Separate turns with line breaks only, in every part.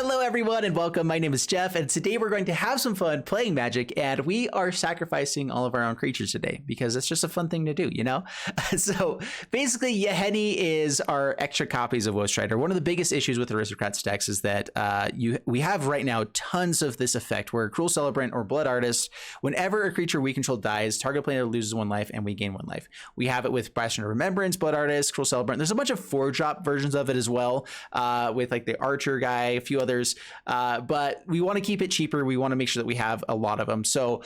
Hello everyone and welcome. My name is Jeff and today we're going to have some fun playing Magic, and we are sacrificing all of our own creatures today because it's just a fun thing to do, you know? So basically Yahenni is our extra copies of Strider. One of the biggest issues with Aristocrats decks is that we have right now tons of this effect where Cruel Celebrant or Blood Artist, whenever a creature we control dies, target player loses 1 life and we gain 1 life. We have it with Bastion of Remembrance, Blood Artist, Cruel Celebrant. There's a bunch of 4-drop versions of it as well, with like the Archer guy, a few others, but we want to keep it cheaper. We want to make sure that we have a lot of them. So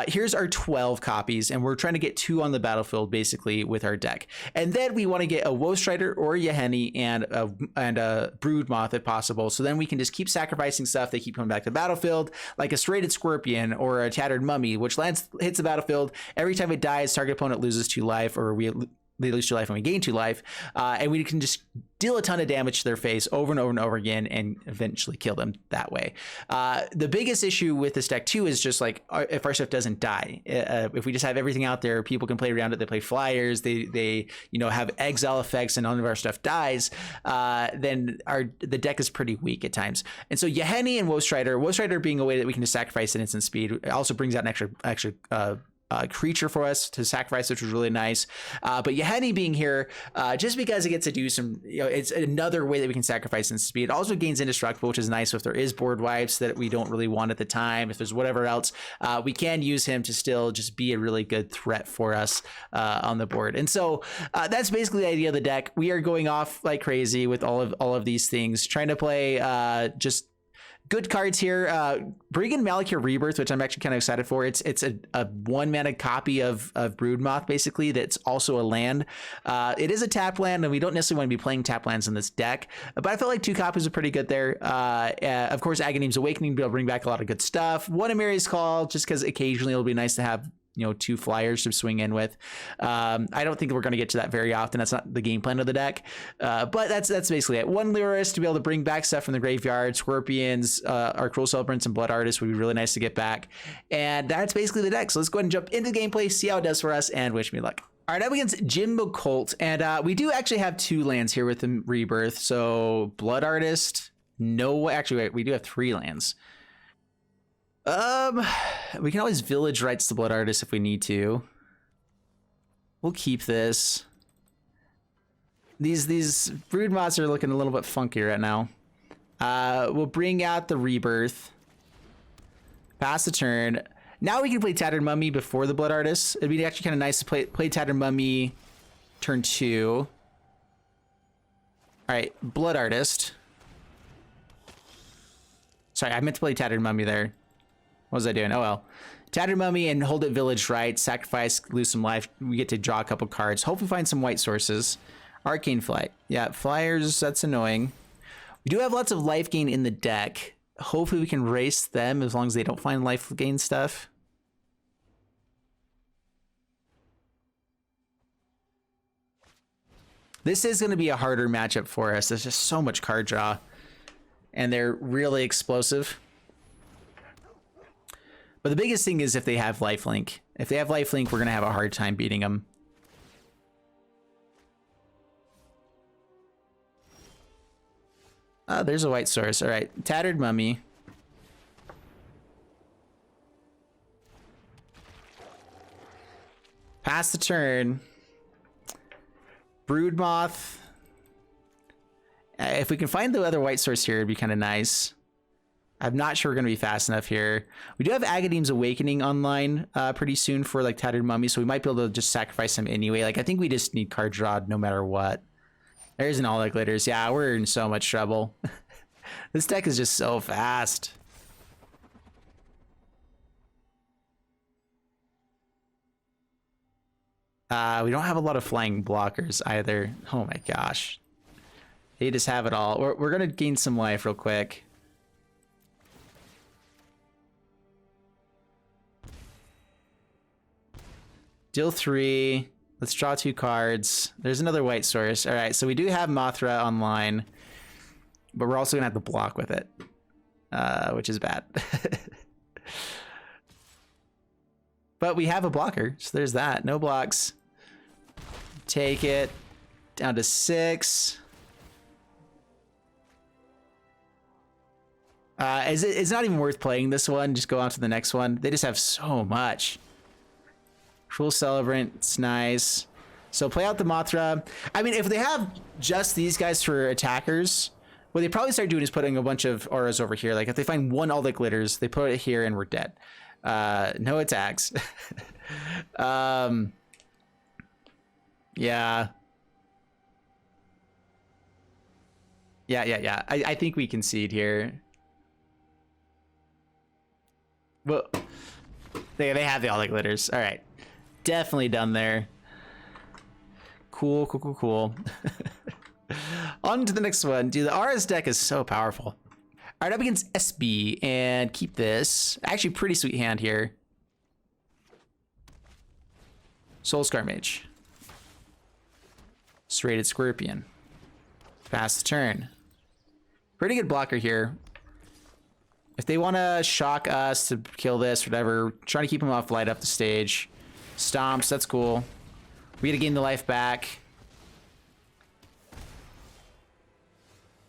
here's our 12 copies, and we're trying to get 2 on the battlefield basically with our deck. And then we want to get a Strider or a Yahenni and a Brood Moth if possible. So then we can just keep sacrificing stuff. They keep coming back to the battlefield, like a Serrated Scorpion or a Tattered Mummy, which hits the battlefield. Every time it dies, target opponent loses 2 life, or they lose 2 life and we gain 2 life, and we can just deal a ton of damage to their face over and over and over again and eventually kill them that way. The biggest issue with this deck too is just like if our stuff doesn't die. If we just have everything out there, people can play around it. They play flyers, they have exile effects, and none of our stuff dies. Then the deck is pretty weak at times. And so Yahenni and Strider being a way that we can just sacrifice an instant speed. It also brings out an extra creature for us to sacrifice, which was really nice. But Yahenni being here, just because it gets to do some, it's another way that we can sacrifice in speed. It also gains indestructible, which is nice if there is board wipes that we don't really want at the time. If there's whatever else, we can use him to still just be a really good threat for us on the board. And so that's basically the idea of the deck. We are going off like crazy with all of these things, trying to play just good cards here. Bring in Malakir Rebirth, which I'm actually kind of excited for. It's a 1-mana copy of Broodmoth, basically, that's also a land. It is a tap land, and we don't necessarily want to be playing tap lands in this deck, but I felt like 2 copies are pretty good there. Of course, Aghanim's Awakening will be able to bring back a lot of good stuff. 1 Emiri's Call, just because occasionally it'll be nice to have 2 flyers to swing in with. I don't think we're going to get to that very often. That's not the game plan of the deck, but that's basically it. 1 Lurist to be able to bring back stuff from the graveyard. Scorpions, our Cruel Celebrants, and Blood Artists would be really nice to get back, and that's basically the deck. So let's go ahead and jump into the gameplay, see how it does for us, and wish me luck. All right, up against Jimbo Colt, and we do actually have 2 lands here with the Rebirth. So Blood Artist, no, actually wait, we do have 3 lands. We can always Village Rights the Blood Artist if we need to. We'll keep this. These Brood Moths are looking a little bit funky right now. We'll bring out the Rebirth. Pass the turn. Now we can play Tattered Mummy before the Blood Artist. It'd be actually kind of nice to play Tattered Mummy turn 2. All right, Blood Artist. Sorry, I meant to play Tattered Mummy there. What was I doing? Oh well. Tattered Mummy and hold it Village Right. Sacrifice, lose some life. We get to draw a couple cards. Hopefully find some white sources. Arcane Flight. Yeah, flyers, that's annoying. We do have lots of life gain in the deck. Hopefully we can race them as long as they don't find life gain stuff. This is going to be a harder matchup for us. There's just so much card draw, and they're really explosive. But the biggest thing is if they have lifelink. If they have lifelink, we're going to have a hard time beating them. There's a white source. All right, Tattered Mummy. Pass the turn. Brood Moth. If we can find the other white source here, it'd be kind of nice. I'm not sure we're going to be fast enough here. We do have Aghanim's Awakening online pretty soon for like Tattered Mummy, so we might be able to just sacrifice him anyway. Like, I think we just need card draw no matter what. There isn't all that glitters. Yeah, we're in so much trouble. This deck is just so fast. We don't have a lot of flying blockers either. Oh my gosh. They just have it all. We're going to gain some life real quick. Deal 3. Let's draw 2 cards. There's another white source. All right, so we do have Mothra online, but we're also gonna have to block with it, which is bad. But we have a blocker, so there's that. No blocks. Take it down to 6. It's not even worth playing this one. Just go on to the next one. They just have so much. Cruel Celebrant, it's nice. So play out the Mothra. I mean, if they have just these guys for attackers, what they probably start doing is putting a bunch of auras over here. Like if they find one all the glitters, they put it here and we're dead. No attacks. Yeah. Yeah. I think we concede here. Well, they have the all the glitters. All right. Definitely done there. Cool. On to the next one. Dude, the RS deck is so powerful. All right, up against SB and keep this. Actually, pretty sweet hand here. Soul Scar Mage. Serrated Scorpion. Pass the turn. Pretty good blocker here. If they want to shock us to kill this, whatever, trying to keep them off light up the stage. Stomps, that's cool. We gotta gain the life back.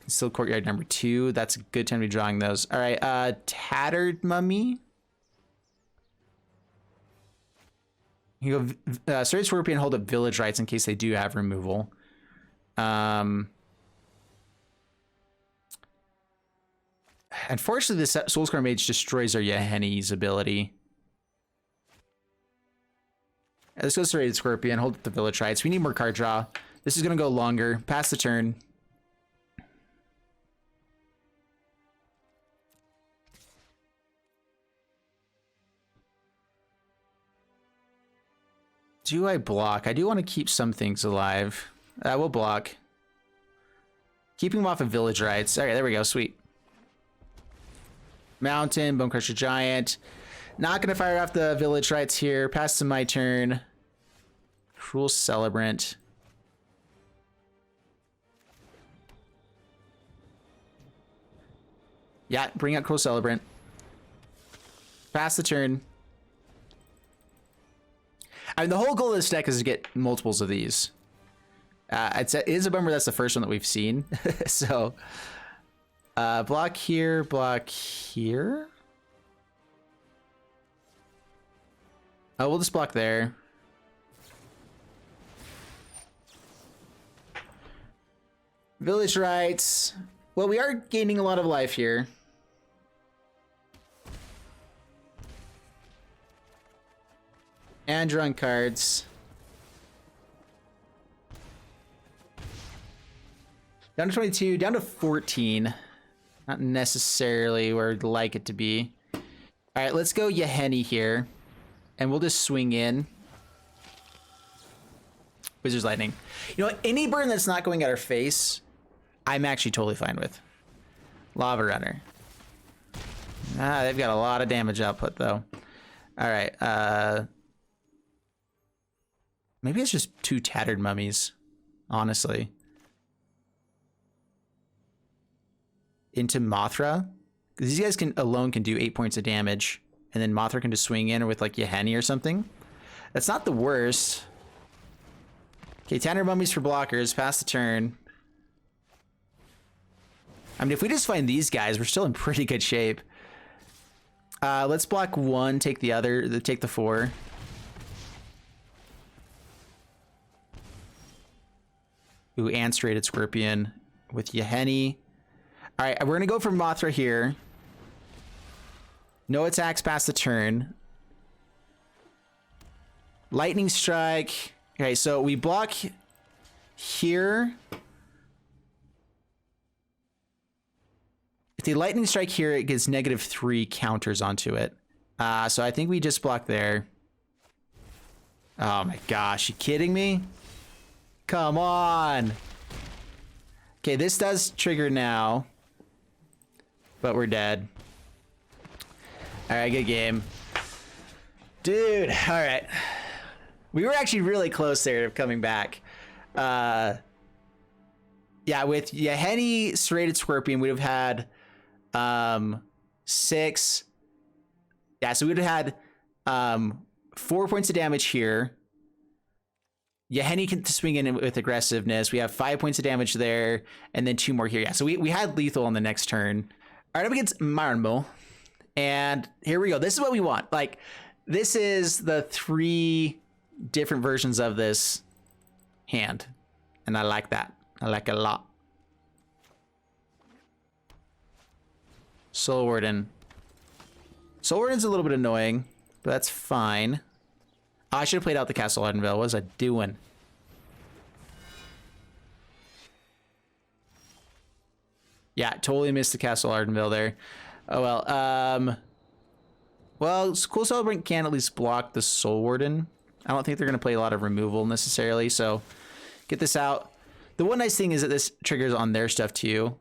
Still Courtyard number 2. That's a good time to be drawing those. All right, Tattered Mummy. You go Serrated Scorpion, hold up Village Rites in case they do have removal. Unfortunately, this Soulscar Mage destroys our Yahenni's ability. Let's go Serrated Scorpion, hold up the Village Rites. We need more card draw. This is going to go longer. Pass the turn. Do I block? I do want to keep some things alive. We'll block. Keeping them off of Village Rites. All right, there we go. Sweet. Mountain, Bone Crusher Giant. Not going to fire off the Village Rites here. Pass to my turn. Cruel Celebrant. Yeah, bring out Cruel Celebrant. Pass the turn. I mean, the whole goal of this deck is to get multiples of these. It is a bummer that's the first one that we've seen. So, block here, block here. Oh, we'll just block there. Village Rites. Well, we are gaining a lot of life here. And drawing cards. Down to 22, down to 14. Not necessarily where I'd like it to be. All right, let's go Yahenni here. And we'll just swing in. Wizard's Lightning. You know what? Any burn that's not going at our face, I'm actually totally fine with. Lava Runner. They've got a lot of damage output, though. All right, maybe it's just 2 Tattered Mummies, honestly. Into Mothra. These guys alone can do 8 points of damage. And then Mothra can just swing in with like Yahenni or something. That's not the worst. Okay, Tattered Mummies for blockers. Pass the turn. I mean, if we just find these guys, we're still in pretty good shape. Let's block 1, take the other, take the 4. Ooh, and Serrated Scorpion with Yahenni. All right, we're gonna go for Mothra here. No attacks past the turn. Lightning Strike. Okay, so we block here. If the Lightning Strike here, it gets -3 counters onto it. So I think we just block there. Oh my gosh, you kidding me? Come on. Okay, this does trigger now. But we're dead. All right, good game. Dude, all right. We were actually really close there to coming back. Yeah, with Yahenni, Serrated Scorpion, we'd have had 6. Yeah, so we'd have had 4 points of damage here. Yahenni can swing in with aggressiveness. We have 5 points of damage there, and then 2 more here. Yeah, so we had lethal on the next turn. All right, up against Marmo. And here we go. This is what we want. Like, this is the 3 different versions of this hand. And I like that. I like it a lot. Soul Warden. Soul Warden's a little bit annoying, but that's fine. Oh, I should have played out the Castle Ardenville. What was I doing? Yeah, totally missed the Castle Ardenville there. Oh well. Well, Cool Celebrant can at least block the Soul Warden. I don't think they're going to play a lot of removal necessarily, so get this out. The one nice thing is that this triggers on their stuff too.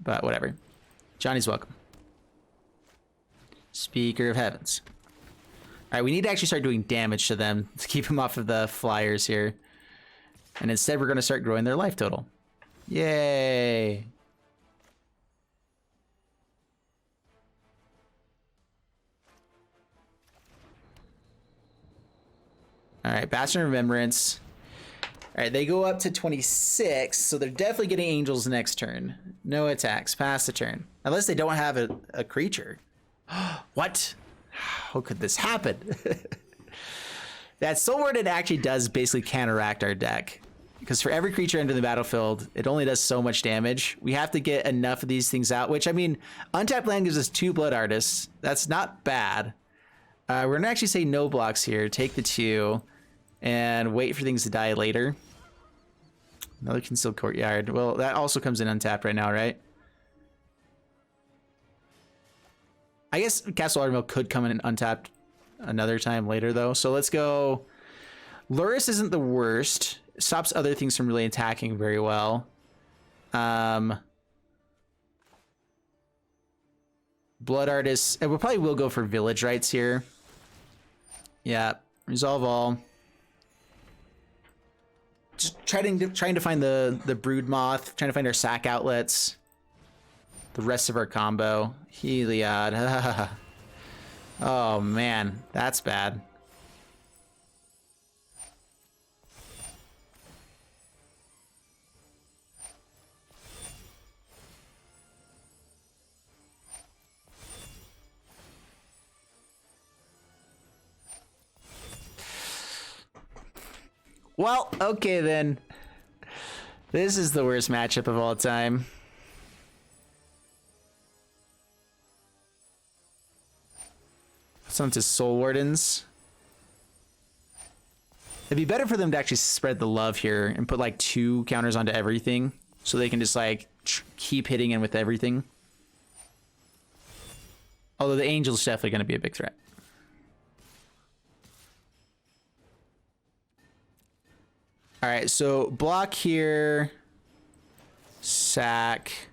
But whatever. Johnny's welcome. Speaker of Heavens. All right, we need to actually start doing damage to them to keep them off of the flyers here. And instead, we're going to start growing their life total. Yay! All right, Bastion of Remembrance. All right, they go up to 26, so they're definitely getting angels next turn. No attacks, pass the turn. Unless they don't have a creature. What? How could this happen? That Soul Warden actually does basically counteract our deck. Because for every creature into the battlefield, it only does so much damage. We have to get enough of these things out, which, I mean, untapped land gives us 2 Blood Artists. That's not bad. We're going to actually say no blocks here. Take the 2 and wait for things to die later. Another Concealed Courtyard. Well, that also comes in untapped right now, right? I guess Castle Ardenville could come in untapped another time later, though. So let's go. Lurrus isn't the worst. Stops other things from really attacking very well. Blood Artists. And we probably will go for Village Rites here. Yeah. Resolve all. Just trying to find the Brood Moth. Trying to find our sack outlets. The rest of our combo. Heliod. Oh, man. That's bad. Well, okay then. This is the worst matchup of all time. Onto Soul Wardens. It'd be better for them to actually spread the love here and put like 2 counters onto everything so they can just like keep hitting in with everything. Although the Angel's definitely going to be a big threat. All right, so block here. Sack.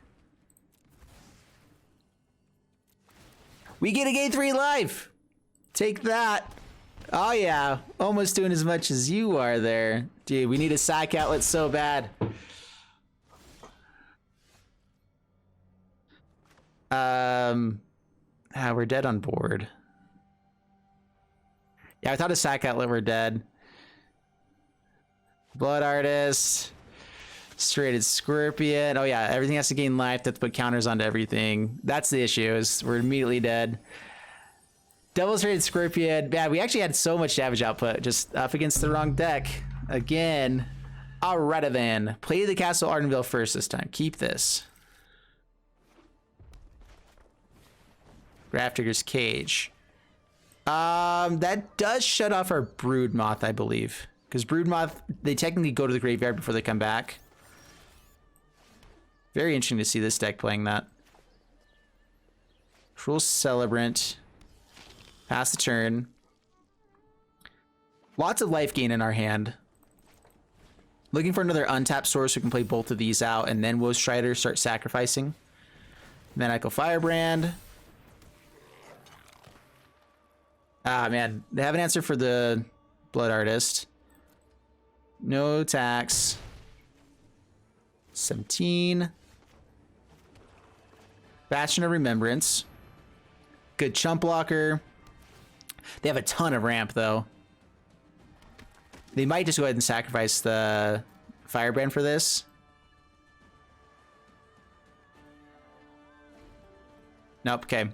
We get a gain 3 life. Take that. Oh, yeah. Almost doing as much as you are there. Dude, we need a sack outlet so bad. We're dead on board. Yeah, I thought a sack outlet were dead. Blood Artist. Serrated Scorpion. Oh, yeah. Everything has to gain life. That's put counters onto everything. That's the issue. Is we're immediately dead. Double Serrated Scorpion. Man, we actually had so much damage output just up against the wrong deck. Again. Alright then. Play the Castle Ardenville first this time. Keep this. Grafdigger's Cage. That does shut off our Brood Moth, I believe. Because Brood Moth, they technically go to the graveyard before they come back. Very interesting to see this deck playing that. Cruel Celebrant. Pass the turn. Lots of life gain in our hand. Looking for another untapped source who can play both of these out, and then Woe Strider start sacrificing. Then Echo Firebrand. Ah, man. They have an answer for the Blood Artist. No tax. 17. Bastion of Remembrance. Good chump blocker. They have a ton of ramp, though. They might just go ahead and sacrifice the Firebrand for this. Nope. Okay.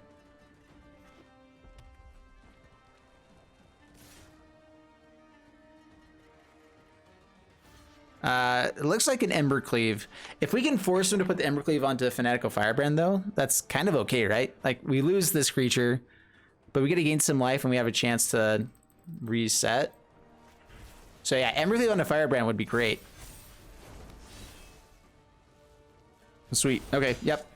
It looks like an Ember Cleave. If we can force them to put the Ember Cleave onto Fanatical Firebrand, though, that's kind of okay, right? Like, we lose this creature, but we get to gain some life and we have a chance to reset. So yeah, Ember Cleave onto Firebrand would be great. Sweet. Okay, yep.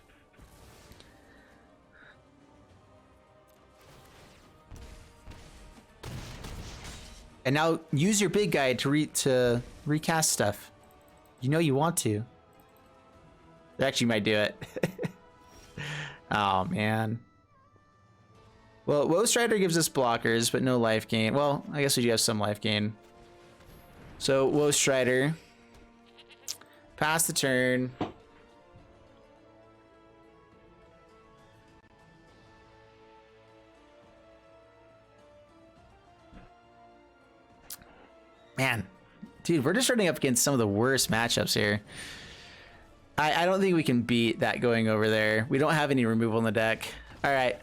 And now use your big guy to recast stuff. You know you want to. They actually might do it. Oh, man. Well, Woe Strider gives us blockers, but no life gain. Well, I guess we do have some life gain. So, Woe Strider. Pass the turn. Man, dude, we're just running up against some of the worst matchups here. I don't think we can beat that going over there. We don't have any removal in the deck. All right.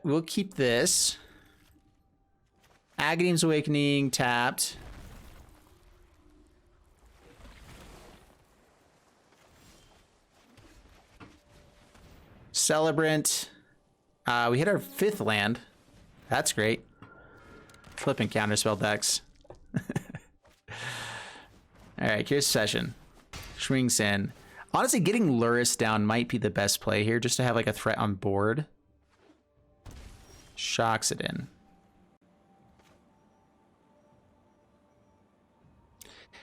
We'll keep this. Aghanim's Awakening tapped. Celebrant. We hit our 5th land. That's great. Flipping counterspell decks. Alright, here's Session. Swings in. Honestly, getting Lurrus down might be the best play here, just to have like a threat on board. Shocks it in.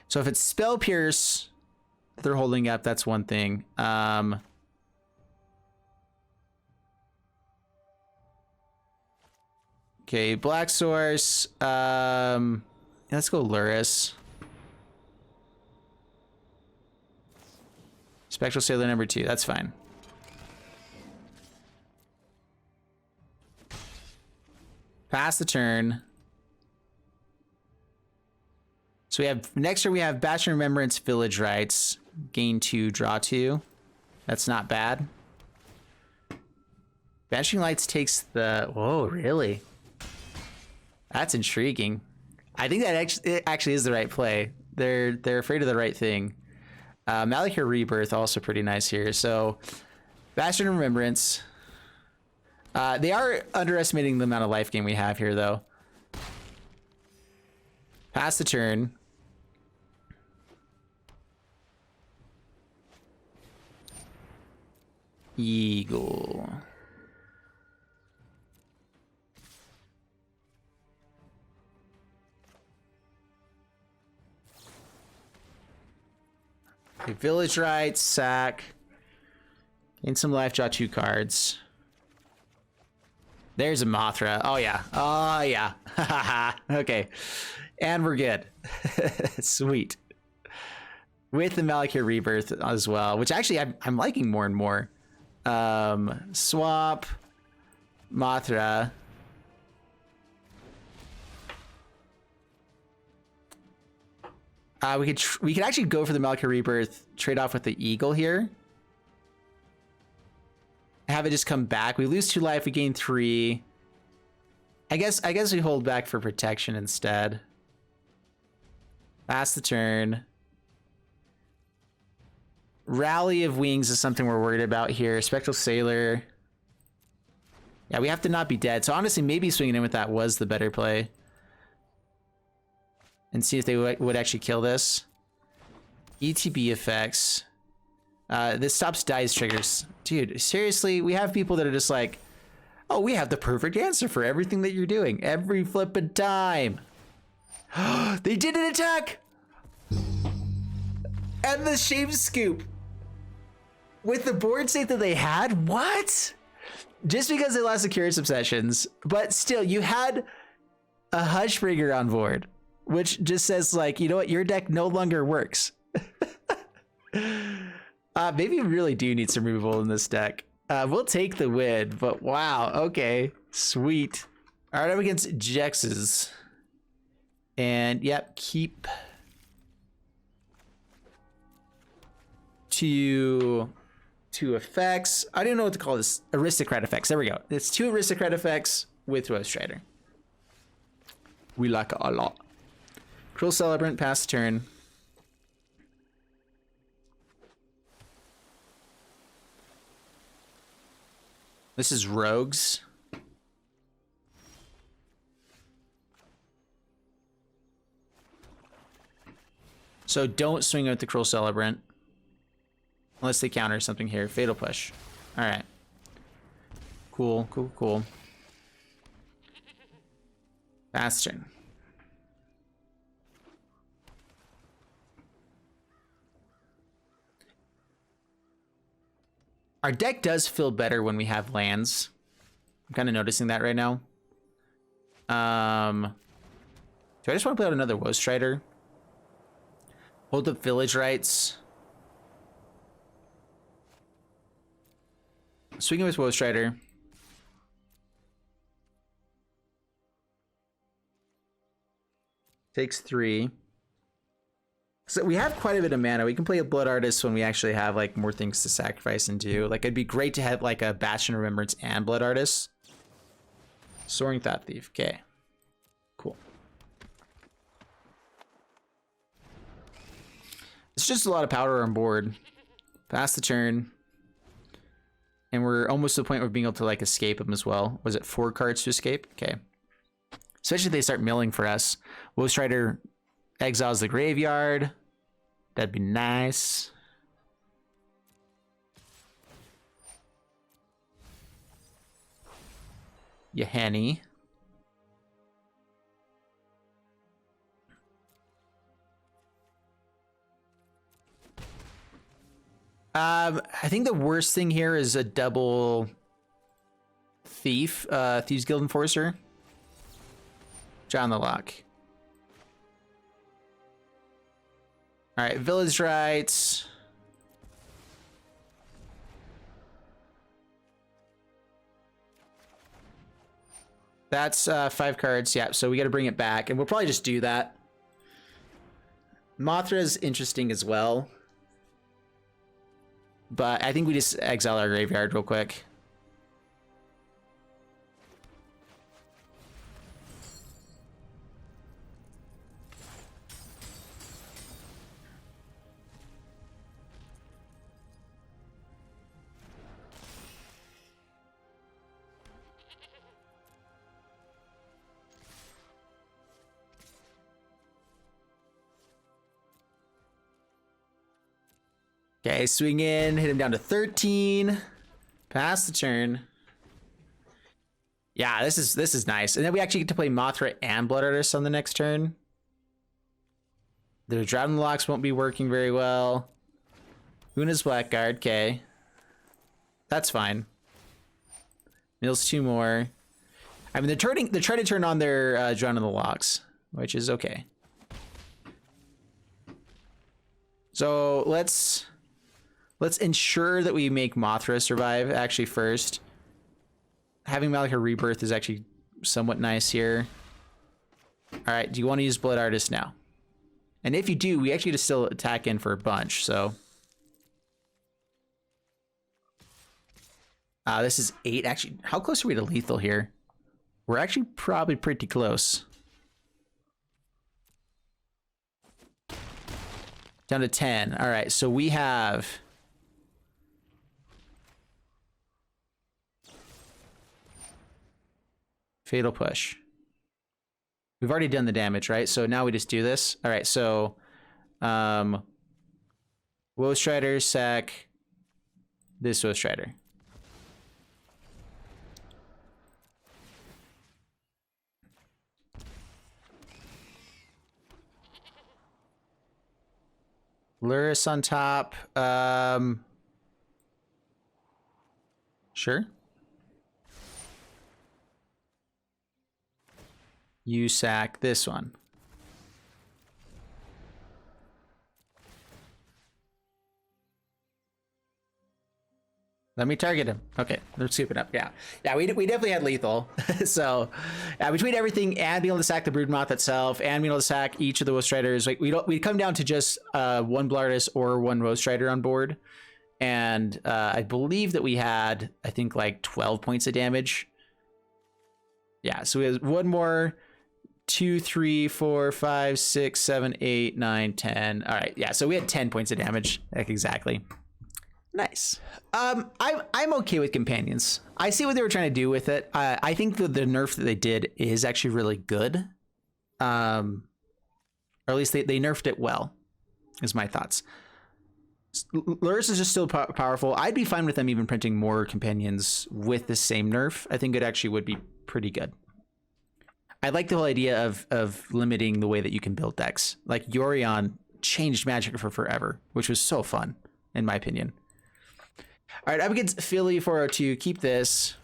So if it's Spell Pierce, they're holding up, that's one thing. Okay, Black Source. Let's go Lurrus. Spectral Sailor number 2. That's fine. Pass the turn. So we have next turn we have Bastion Remembrance, Village Rites. Gain 2, draw 2. That's not bad. Banishing Lights takes the... Whoa, really? That's intriguing. I think that actually is the right play. They're afraid of the right thing. Malachir Rebirth also pretty nice here. So Bastion Remembrance. They are underestimating the amount of life gain we have here, though. Pass the turn. Eagle. Okay, Village Rites, sack. Gain some life, draw 2 cards. There's a Mothra. Oh, yeah. Oh, yeah. Okay. And we're good. Sweet. With the Malachir Rebirth as well, which actually I'm liking more and more. Swap. Mothra. We could actually go for the Malachir Rebirth, trade off with the Eagle here. Have it just come back. We lose 2 life, we gain 3. I guess we hold back for protection instead. Pass the turn. Rally of Wings is something we're worried about here. Spectral Sailor. Yeah, we have to not be dead. So honestly, maybe swinging in with that was the better play. And see if they would actually kill this. ETB effects. This stops dice triggers. Dude, seriously, we have people that are just like, oh, we have the perfect answer for everything that you're doing. Every flippin' time. They did an attack! And the Shame Scoop. With the board state that they had? What? Just because they lost the Curious Obsessions. But still, you had a Hushbringer on board. Which just says, like, you know what? Your deck no longer works. Maybe we really do need some removal in this deck. We'll take the win, but wow. Okay, sweet. All right, I'm against Jex's. And, yep, keep to 2 effects. I don't know what to call this. Aristocrat effects. There we go. It's 2 aristocrat effects with Roast Strider. We like it a lot. Cruel Celebrant, pass the turn. This is Rogues. So don't swing out the Cruel Celebrant. Unless they counter something here. Fatal Push. Alright. Cool, cool, cool. Pass turn. Our deck does feel better when we have lands. I'm kind of noticing that right now. Do I just want to play out another Woe Strider? Hold up Village Rights. Swinging with Woe Strider. Takes 3. So we have quite a bit of mana. We can play a Blood Artist when we actually have like more things to sacrifice and do. Like it'd be great to have like a Bastion of Remembrance and Blood Artist. Soaring Thought Thief. Okay. Cool. It's just a lot of power on board. Pass the turn. And we're almost to the point where we're being able to like escape them as well. Was it 4 cards to escape? Okay. Especially if they start milling for us. Woe Strider exiles the graveyard. That'd be nice. Yahenni. I think the worst thing here is a double thief, Thieves Guild Enforcer. John the Lock. All right, Village Rights. That's 5 cards, yeah, so we got to bring it back, and we'll probably just do that. Mothra's interesting as well. But I think we just exile our graveyard real quick. Okay, swing in, hit him down to 13. Pass the turn. Yeah, this is nice. And then we actually get to play Mothra and Blood Artist on the next turn. The Drowning Locks won't be working very well. Una's Blackguard, okay. That's fine. Mills 2 more. I mean, they're trying to turn on their Drowning the Locks, which is okay. So let's ensure that we make Mothra survive actually first. Having Malika Rebirth is actually somewhat nice here. All right, do you want to use Blood Artist now? And if you do, we actually just still attack in for a bunch, so. This is 8. Actually, how close are we to lethal here? We're actually probably pretty close. Down to 10. All right, so we have... Fatal Push. We've already done the damage, right? So now we just do this. All right, so Woe Strider, sack this Woe Strider. Luris on top. Sure. You sack this one. Let me target him. Okay, they're scooping up. Yeah, we definitely had lethal. So, between everything and being able to sack the Broodmoth itself, and being able to sack each of the Woe Striders, like we come down to just 1 Blood Artist or 1 Woe Strider on board, And I believe that we had, I think, like 12 points of damage. Yeah, so we have one more. 2, 3, 4, 5, 6, 7, 8, 9, 10. All right, yeah. So we had 10 points of damage. Like exactly. Nice. I'm okay with companions. I see what they were trying to do with it. I think that the nerf that they did is actually really good. Or at least they nerfed it well. Is my thoughts. Lurrus is just still powerful. I'd be fine with them even printing more companions with the same nerf. I think it actually would be pretty good. I like the whole idea of limiting the way that you can build decks. Like Yorion changed Magic for forever, which was so fun, in my opinion. All right, up against Philly 402. Keep this.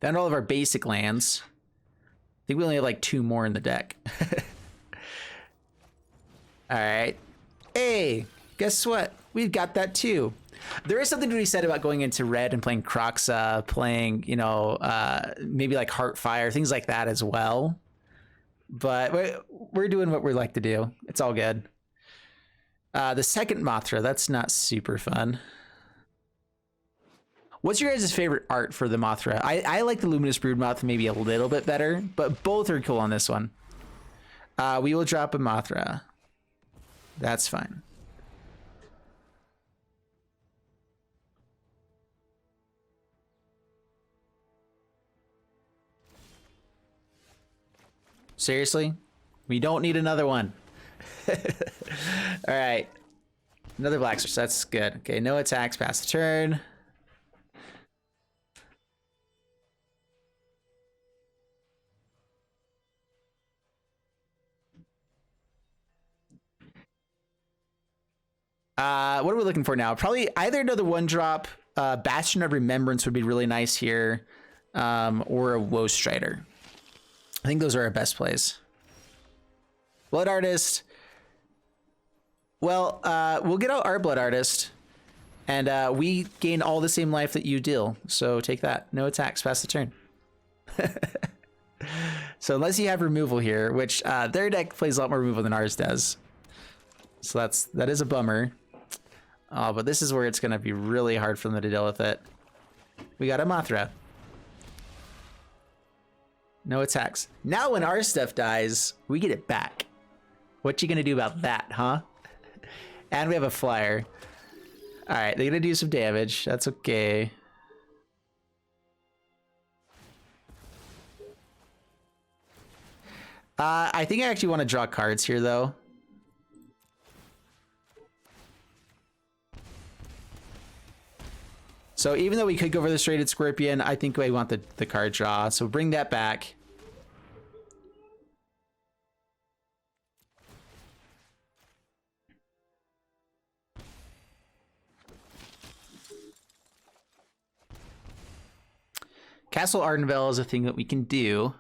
Found all of our basic lands. I think we only have like 2 more in the deck. All right. Hey, guess what? We've got that too. There is something to be said about going into red and playing Kroxa, playing, you know, maybe like Heartfire, things like that as well. But we're doing what we like to do. It's all good. The second Mothra, that's not super fun. What's your guys' favorite art for the Mothra? I like the Luminous Broodmoth maybe a little bit better, but both are cool on this one. We will drop a Mothra. That's fine. Seriously? We don't need another one. All right. Another Black Source. That's good. Okay, no attacks. Pass the turn. What are we looking for now? Probably either another 1-drop. Bastion of Remembrance would be really nice here. Or a Woe Strider. I think those are our best plays. Blood Artist. Well, we'll get out our Blood Artist. And we gain all the same life that you deal. So take that. No attacks. Pass the turn. So unless you have removal here, which their deck plays a lot more removal than ours does. So that is a bummer. Oh, but this is where it's going to be really hard for them to deal with it. We got a Mothra. No attacks. Now when our stuff dies, we get it back. What you going to do about that, huh? And we have a flyer. All right, they're going to do some damage. That's okay. I think I actually want to draw cards here, though. So even though we could go for the Serrated Scorpion, I think we want the card draw. So bring that back. Castle Ardenvale is a thing that we can do.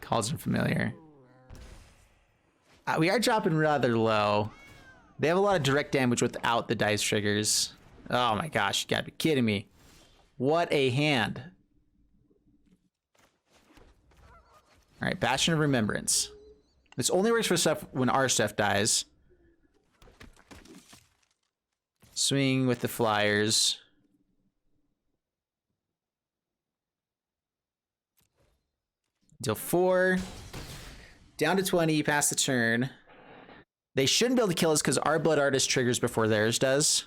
Cauldron Familiar. We are dropping rather low. They have a lot of direct damage without the dice triggers. Oh my gosh, you gotta be kidding me. What a hand. All right, Bastion of Remembrance. This only works for stuff when our stuff dies. Swing with the flyers. Deal 4. Down to 20, pass the turn. They shouldn't be able to kill us because our Blood Artist triggers before theirs does.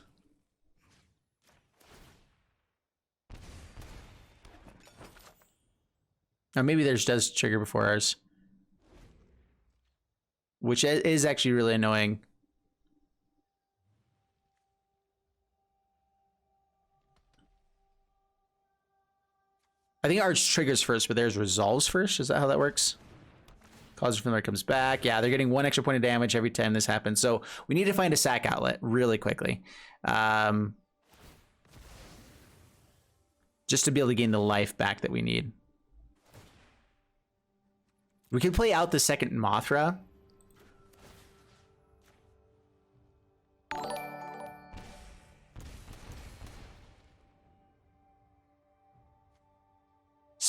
Or maybe theirs does trigger before ours. Which is actually really annoying. I think ours triggers first, but theirs resolves first. Is that how that works? Cauldron Familiar comes back. Yeah, they're getting 1 extra point of damage every time this happens. So we need to find a sack outlet really quickly. Just to be able to gain the life back that we need. We can play out the second Mothra.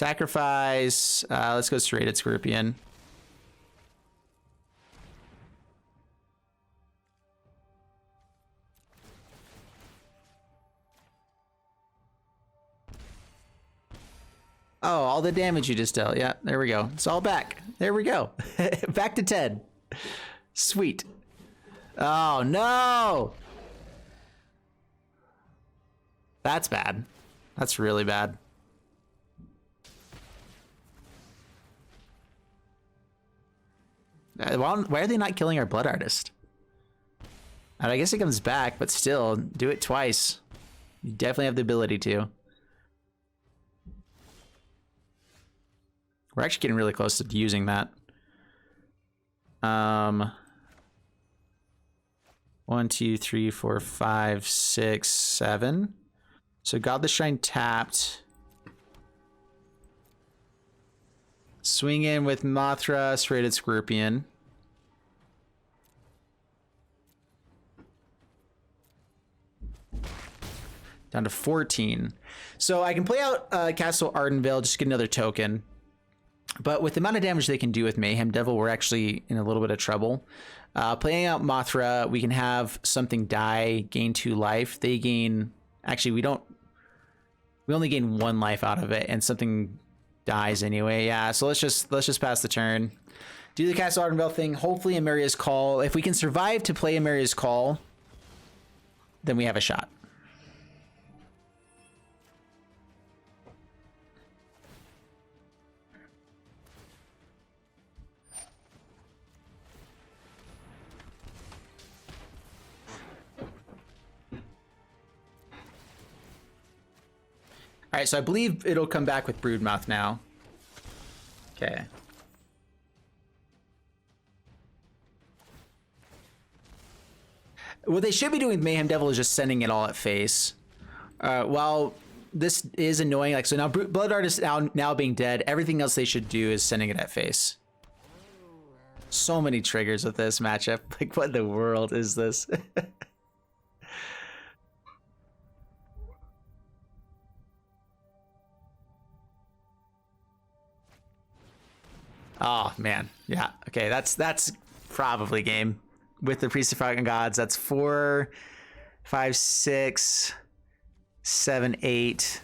Sacrifice. Let's go Serrated Scorpion. Oh, all the damage you just dealt. Yeah, there we go. It's all back. There we go. Back to 10. Sweet. Oh, no. That's bad. That's really bad. Why are they not killing our Blood Artist? And I guess it comes back, but still, do it twice. You definitely have the ability to. We're actually getting really close to using that. 1, 2, 3, 4, 5, 6, 7. So Godless Shrine tapped. Swing in with Mothra, Serrated Scorpion. Down to 14. So I can play out Castle Ardenvale, just get another token. But with the amount of damage they can do with Mayhem Devil, we're actually in a little bit of trouble. Playing out Mothra, we can have something die, gain 2 life. They gain... Actually, we only gain 1 life out of it, and something dies anyway. Yeah, so let's just pass the turn. Do the Castle Ardenvale thing. Hopefully Emeria's Call. If we can survive to play Emeria's Call, then we have a shot. All right, so I believe it'll come back with Broodmouth now. Okay. What they should be doing with Mayhem Devil is just sending it all at face. While this is annoying, like, so now Blood Artist now being dead, everything else they should do is sending it at face. So many triggers with this matchup. Like, what in the world is this? Oh man, yeah. Okay, that's probably game with the Priest of Forgotten Gods. That's 4, 5, 6, 7, 8,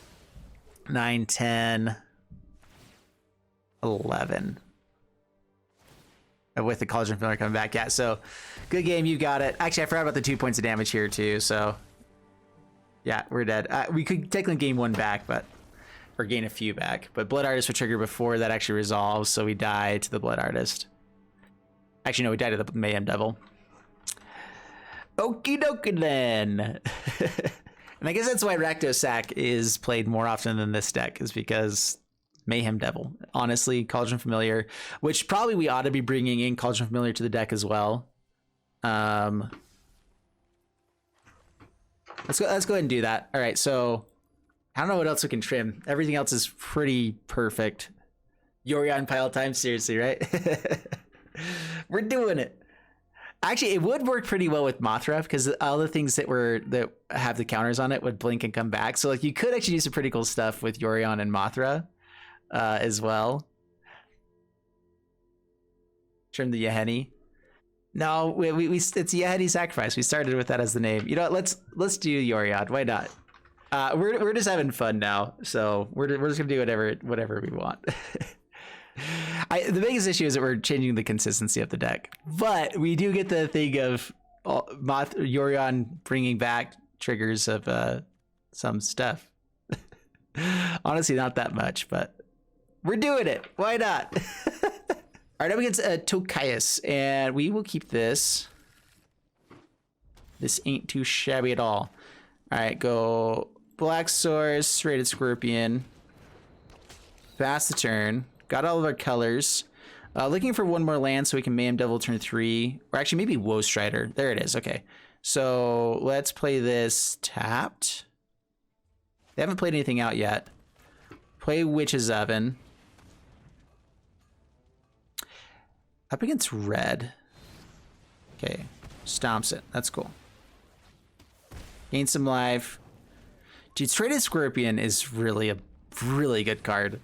9, 10, 11. With the Cauldron of Familiar coming back, yeah. So good game, you got it. Actually, I forgot about the 2 points of damage here too. So yeah, we're dead. We could technically gain 1 back, but. Or gain a few back, but Blood Artist would trigger before that actually resolves, so we die to the Blood Artist. Actually, no, we die to the Mayhem Devil. Okie dokie then. And I guess that's why Rakdos is played more often than this deck, is because Mayhem Devil. Honestly, Cauldron Familiar, which probably we ought to be bringing in Cauldron Familiar to the deck as well. Let's go ahead and do that. All right, so. I don't know what else we can trim. Everything else is pretty perfect. Yorion pile time, seriously, right? We're doing it. Actually, it would work pretty well with Mothra because all the things that have the counters on it would blink and come back. So like you could actually do some pretty cool stuff with Yorion and Mothra as well. Trim the Yahenni. No, we it's Yahenni Sacrifice. We started with that as the name. You know what? Let's do Yorion. Why not? We're just having fun now, so we're just gonna do whatever we want. The biggest issue is that we're changing the consistency of the deck, but we do get the thing of Yorion bringing back triggers of some stuff. Honestly, not that much, but we're doing it. Why not? All right, up against Tokias, and we will keep this. This ain't too shabby at all. All right, go. Black Source, Serrated Scorpion. Pass the turn. Got all of our colors. Looking for 1 more land so we can Mayhem Devil turn 3. Or actually, maybe Woe Strider. There it is. Okay. So let's play this tapped. They haven't played anything out yet. Play Witch's Oven. Up against red. Okay. Stomps it. That's cool. Gain some life. Dude, Serrated Scorpion is really a really good card.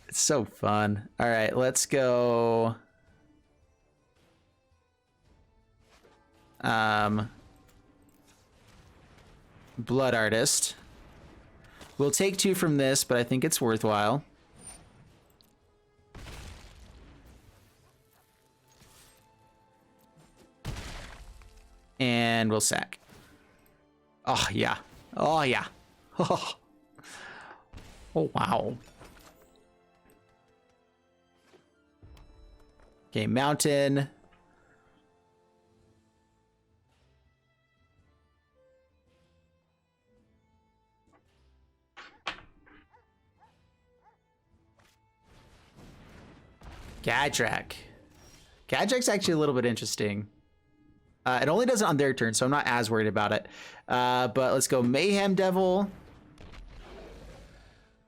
It's so fun. All right, let's go. Blood Artist. We'll take 2 from this, but I think it's worthwhile. And we'll sack. Oh, yeah. Oh, yeah. Oh, oh wow. Okay, Mountain. Gadrak. Gadrak's actually a little bit interesting. It only does it on their turn, so I'm not as worried about it. But let's go Mayhem Devil.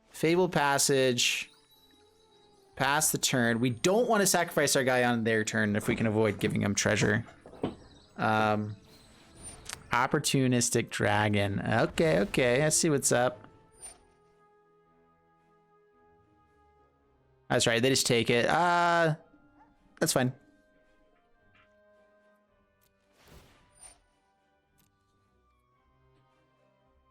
Fabled Passage. Pass the turn. We don't want to sacrifice our guy on their turn if we can avoid giving him treasure. Opportunistic Dragon. Okay, okay. I see what's up. That's right. They just take it. That's fine.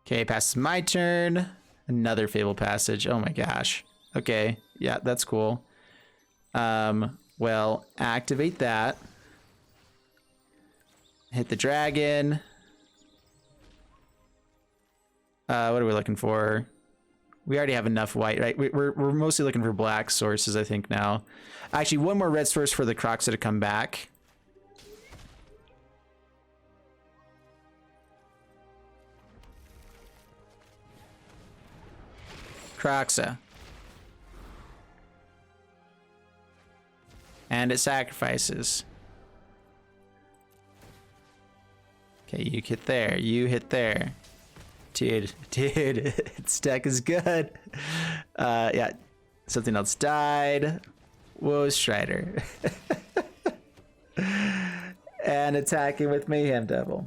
Okay, passes my turn. Another Fabled Passage. Oh my gosh. Okay, yeah, that's cool. Well, activate that. Hit the dragon. What are we looking for? We already have enough white, right? We're mostly looking for black sources, I think, now. Actually, one more red source for the Croxa to come back. Croxa. And it sacrifices. Okay, you hit there. You hit there. Dude, its deck is good. Yeah, something else died. Whoa, Strider. And attacking with Mayhem Devil.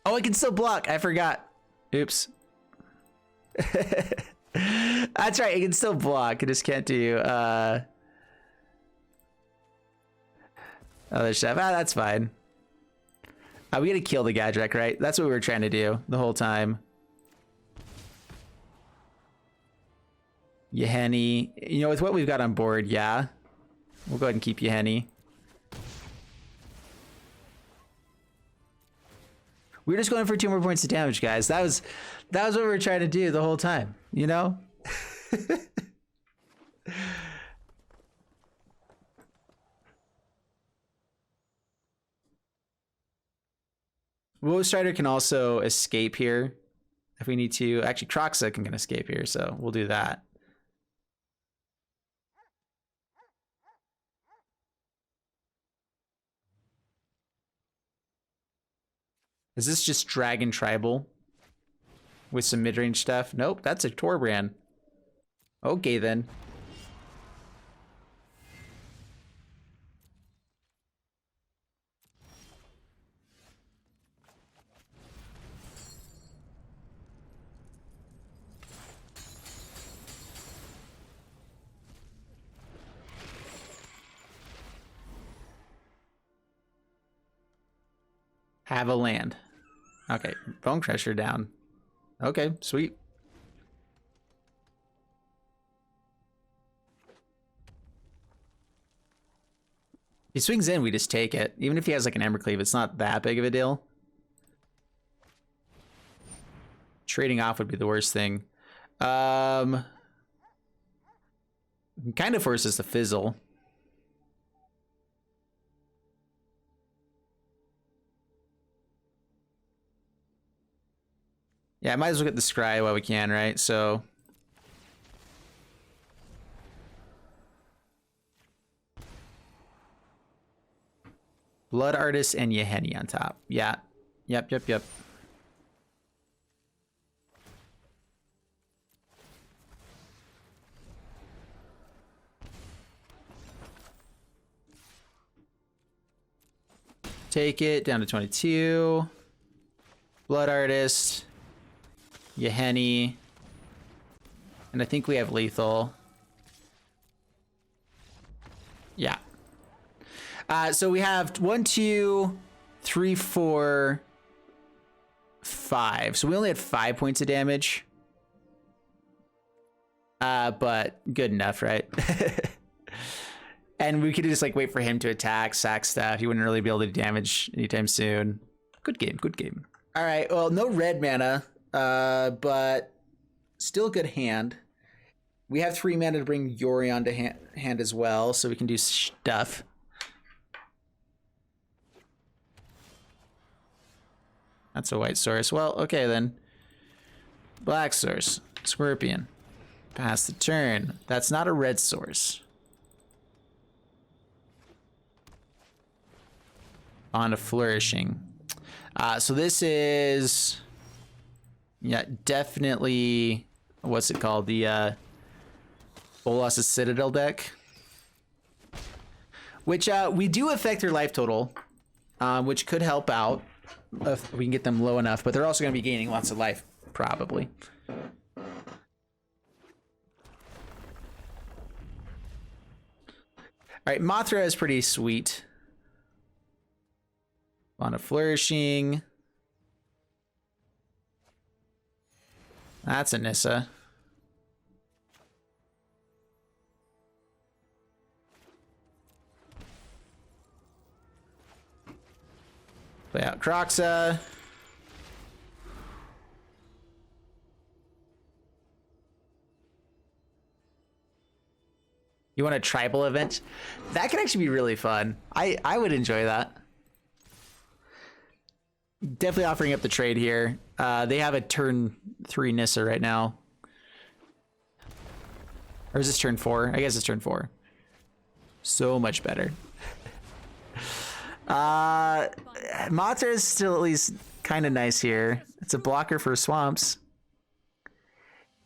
Oh, I can still block. I forgot. Oops. That's right, it can still block. I just can't do other stuff. That's fine. We gotta kill the Gadrak, right? That's what we were trying to do the whole time. Yahenni. You know, with what we've got on board, yeah. We'll go ahead and keep Yahenni. We're just going for 2 more points of damage, guys. That was what we were trying to do the whole time, you know? Woe Strider can also escape here if we need to. Actually, Croxa can escape here, so we'll do that. Is this just Dragon Tribal with some mid-range stuff? Nope, that's a Torbrand. Okay, then. Have a land. Okay, Bone Crusher down. Okay, sweet. He swings in, we just take it. Even if he has like an Embercleave, it's not that big of a deal. Trading off would be the worst thing. Kind of forces to fizzle. Yeah, I might as well get the Scry while we can, right? So Blood Artist and Yahenni on top. Yeah. Yep. Take it down to 22. Blood Artist. Yahenni. And I think we have lethal. Yeah. So we have 1, 2, 3, 4, 5. So we only had 5 points of damage. But good enough, right? And we could just like wait for him to attack, sack stuff. He wouldn't really be able to damage anytime soon. Good game, good game. All right, well, no red mana, but still good hand. We have 3 mana to bring Yori onto hand as well, so we can do stuff. That's a white source. Well, okay then. Black source. Scorpion. Pass the turn. That's not a red source. On to Flourishing. So this is... Yeah, definitely... What's it called? The Bolas' Citadel deck. Which we do affect their life total. Which could help out. If we can get them low enough. But they're also going to be gaining lots of life. Probably. Alright, Mothra is pretty sweet. On a Flourishing. That's a Nissa. Play out Croxa. You want a tribal event? That could actually be really fun. I would enjoy that. Definitely offering up the trade here. They have a turn 3 Nissa right now. Or is this turn 4? I guess it's turn 4. So much better. Mothra is still at least kind of nice here. It's a blocker for swamps.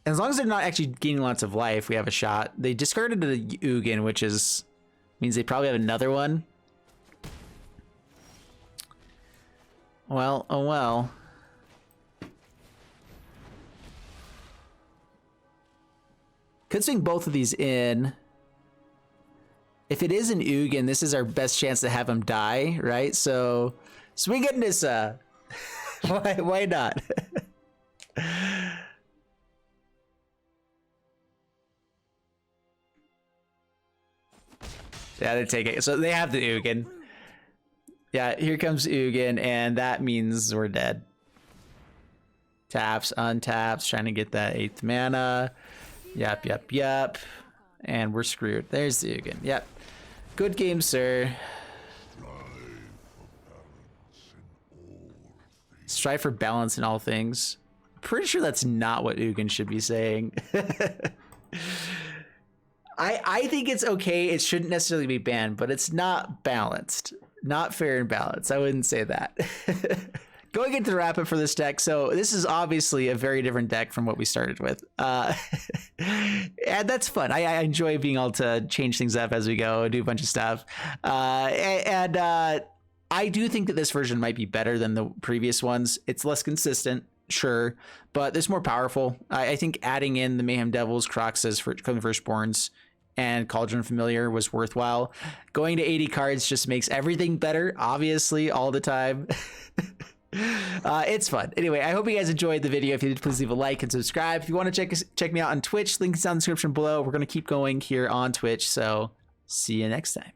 As long as they're not actually gaining lots of life, we have a shot. They discarded the Ugin, which means they probably have another one. Well, oh well. Could swing both of these in. If it is an Ugin, this is our best chance to have him die, right? So swing it, Nissa. Why not? Yeah, they take it. So they have the Ugin. Yeah, here comes Ugin, and that means we're dead. Taps, untaps, trying to get that 8th mana. Yep. And we're screwed. There's the Ugin. Yep. Good game, sir. Strive for balance in all things. Pretty sure that's not what Ugin should be saying. I think it's okay. It shouldn't necessarily be banned, but it's not balanced. Not fair and balanced. I wouldn't say that. Going into the wrap up for this deck. So this is obviously a very different deck from what we started with. And that's fun. I enjoy being able to change things up as we go, do a bunch of stuff. I do think that this version might be better than the previous ones. It's less consistent, sure, but it's more powerful. I think adding in the Mayhem Devils, Croxas, Coming Firstborns, and Cauldron Familiar was worthwhile. Going to 80 cards just makes everything better, obviously, all the time. It's fun. Anyway, I hope you guys enjoyed the video. If you did, please leave a like and subscribe. If you want to check me out on Twitch, link is down in the description below. We're going to keep going here on Twitch, so see you next time.